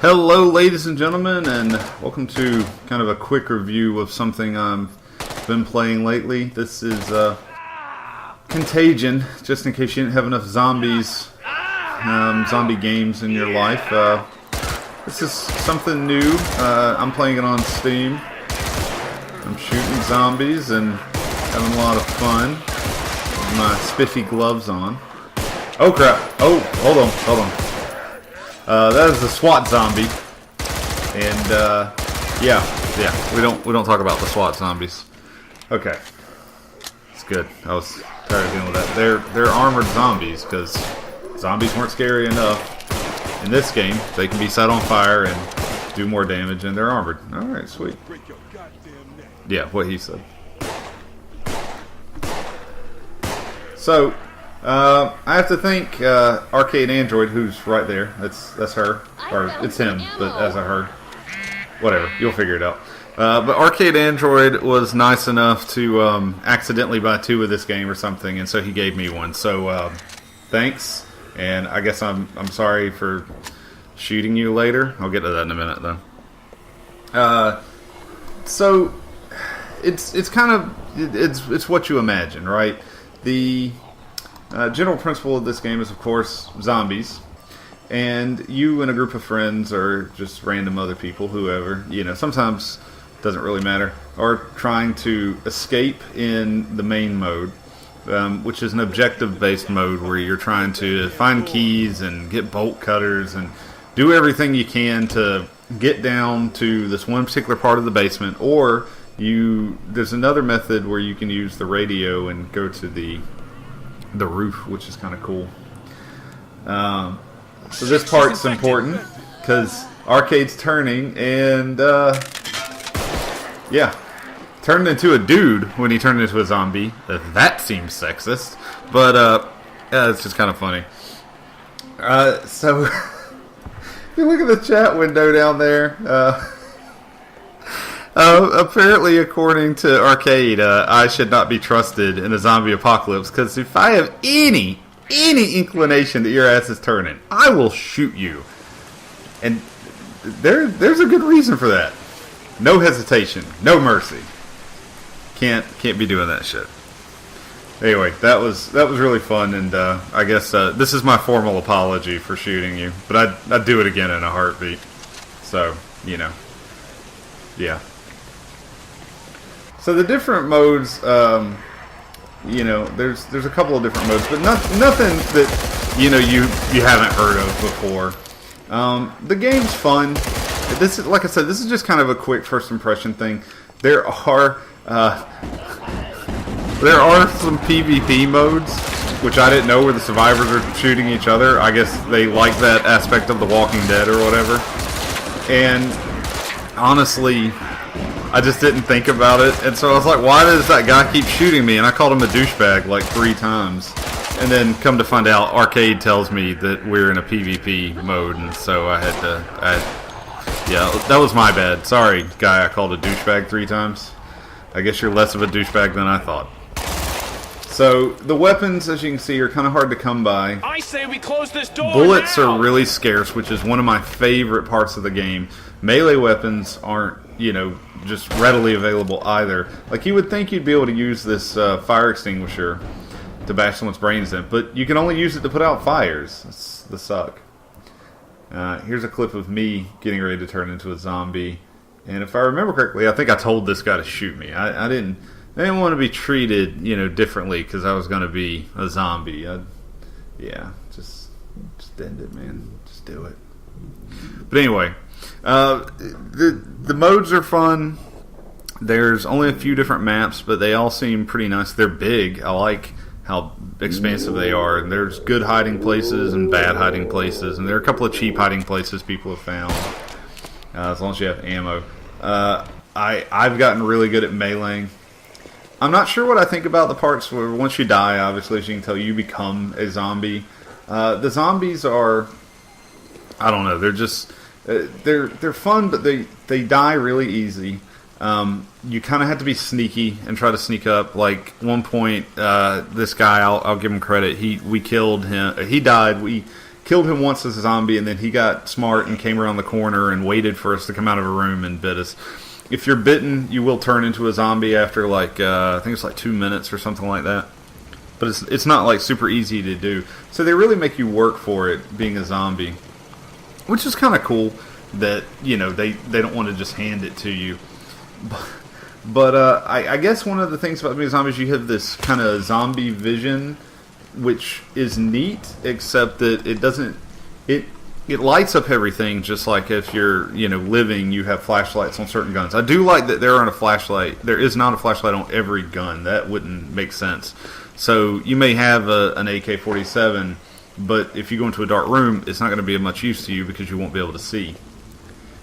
Hello, ladies and gentlemen, and welcome to kind of a quick review of something I've been playing lately. This is Contagion, just in case you didn't have enough zombie games in your life. This is something new. I'm playing it on Steam. I'm shooting zombies and having a lot of fun with my spiffy gloves on. Oh crap! Oh, hold on. That is the SWAT zombie, and yeah, we don't talk about the SWAT zombies. Okay, it's good. I was tired of dealing with that. They're armored zombies because zombies weren't scary enough in this game. They can be set on fire and do more damage, and they're armored. All right, sweet. Yeah, what he said. So. I have to thank Arcade Android, who's right there. That's her, or it's him, but as a her, whatever. You'll figure it out. But Arcade Android was nice enough to accidentally buy 2 of this game or something, and so he gave me one. So thanks, and I guess I'm sorry for shooting you later. I'll get to that in a minute, though. So it's kind of it's what you imagine, right? The general principle of this game is, of course, zombies. And you and a group of friends, or just random other people, whoever, sometimes doesn't really matter, are trying to escape in the main mode, which is an objective-based mode where you're trying to find keys and get bolt cutters and do everything you can to get down to this one particular part of the basement. Or there's another method where you can use the radio and go to the roof, which is kind of cool. So this part's important because Arcade's turning, and yeah, turned into a dude when he turned into a zombie. That seems sexist, but yeah, it's just kind of funny. So you look at the chat window down there. Apparently, according to Arcade, I should not be trusted in a zombie apocalypse, because if I have any inclination that your ass is turning, I will shoot you. And there's a good reason for that. No hesitation, no mercy. Can't be doing that shit. Anyway, that was really fun, and I guess this is my formal apology for shooting you, but I'd do it again in a heartbeat. So, yeah. So the different modes, there's a couple of different modes, but nothing that you haven't heard of before. The game's fun. This is, like I said, this is just kind of a quick first impression thing. There are some PvP modes, which I didn't know, where the survivors are shooting each other. I guess they like that aspect of The Walking Dead or whatever. And honestly, I just didn't think about it, and so I was like, why does that guy keep shooting me? And I called him a douchebag like 3 times, and then come to find out, Arcade tells me that we're in a PvP mode, and so yeah, that was my bad. Sorry, guy I called a douchebag 3 times. I guess you're less of a douchebag than I thought. So, the weapons, as you can see, are kind of hard to come by. I say we close this door. Bullets now. are really scarce, which is one of my favorite parts of the game. Melee weapons aren't, just readily available either. Like, you would think you'd be able to use this fire extinguisher to bash someone's brains in, but you can only use it to put out fires. That's the suck. Here's a clip of me getting ready to turn into a zombie, and if I remember correctly, I think I told this guy to shoot me. I didn't want to be treated, differently because I was going to be a zombie. Just end it, man. Just do it. But anyway, the modes are fun. There's only a few different maps, but they all seem pretty nice. They're big. I like how expansive they are. And there's good hiding places and bad hiding places, and there are a couple of cheap hiding places people have found, as long as you have ammo. I've gotten really good at meleeing. I'm not sure what I think about the parts where once you die, obviously, as you can tell, you become a zombie. The zombies are, I don't know, they're just, they're fun, but they die really easy. You kind of have to be sneaky and try to sneak up. Like, one point, this guy, I'll give him credit, we killed him, he died, we killed him once as a zombie, and then he got smart and came around the corner and waited for us to come out of a room and bit us. If you're bitten, you will turn into a zombie after I think it's 2 minutes or something like that. But it's not super easy to do. So they really make you work for it, being a zombie, which is kind of cool. That they don't want to just hand it to you. But I guess one of the things about being a zombie is you have this kind of zombie vision, which is neat, except that it doesn't. It lights up everything, just like if you're living, you have flashlights on certain guns. I do like that there is not a flashlight on every gun. That wouldn't make sense. So you may have an AK-47, but if you go into a dark room, it's not going to be of much use to you because you won't be able to see.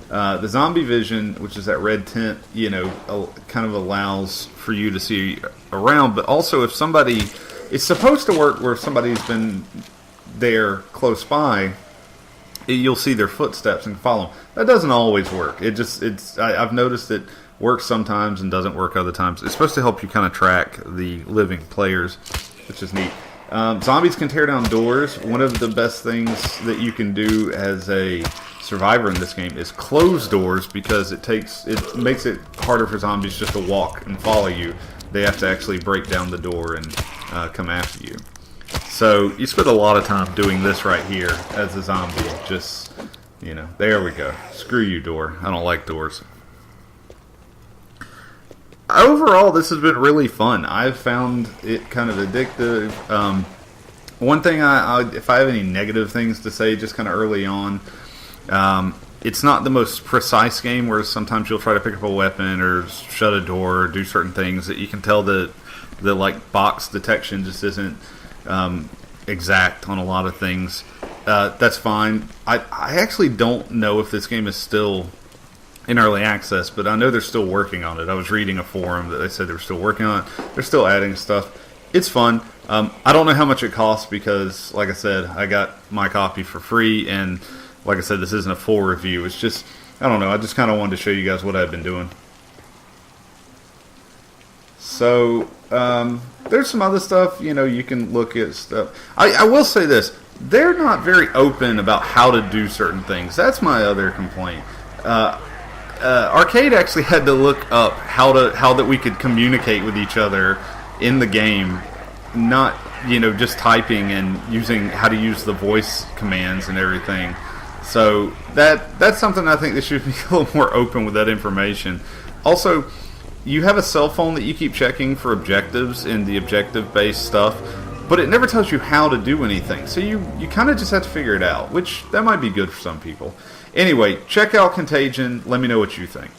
The zombie vision, which is that red tint, kind of allows for you to see around. But also, if somebody, it's supposed to work where somebody's been there close by, you'll see their footsteps and follow them. That doesn't always work. I've noticed it works sometimes and doesn't work other times. It's supposed to help you kind of track the living players, which is neat. Zombies can tear down doors. One of the best things that you can do as a survivor in this game is close doors, because it makes it harder for zombies just to walk and follow you. They have to actually break down the door and come after you. So you spend a lot of time doing this right here as a zombie. Just, there we go. Screw you, door. I don't like doors. Overall, this has been really fun. I've found it kind of addictive. One thing, if I have any negative things to say just kind of early on, it's not the most precise game, where sometimes you'll try to pick up a weapon or shut a door or do certain things that you can tell that the box detection just isn't exact on a lot of things. That's fine. I actually don't know if this game is still in early access, but I know they're still working on it. I was reading a forum that they said they were still working on it. They're still adding stuff. It's fun. I don't know how much it costs because, like I said, I got my copy for free, and like I said, this isn't a full review. It's just, I don't know, I just kind of wanted to show you guys what I've been doing. So, there's some other stuff, you can look at stuff. I will say this, they're not very open about how to do certain things. That's my other complaint. Arcade actually had to look up how that we could communicate with each other in the game, not just typing and using how to use the voice commands and everything. So that's something I think they should be a little more open with that information. Also, you have a cell phone that you keep checking for objectives in the objective-based stuff, but it never tells you how to do anything. So you kind of just have to figure it out, which that might be good for some people. Anyway, check out Contagion. Let me know what you think.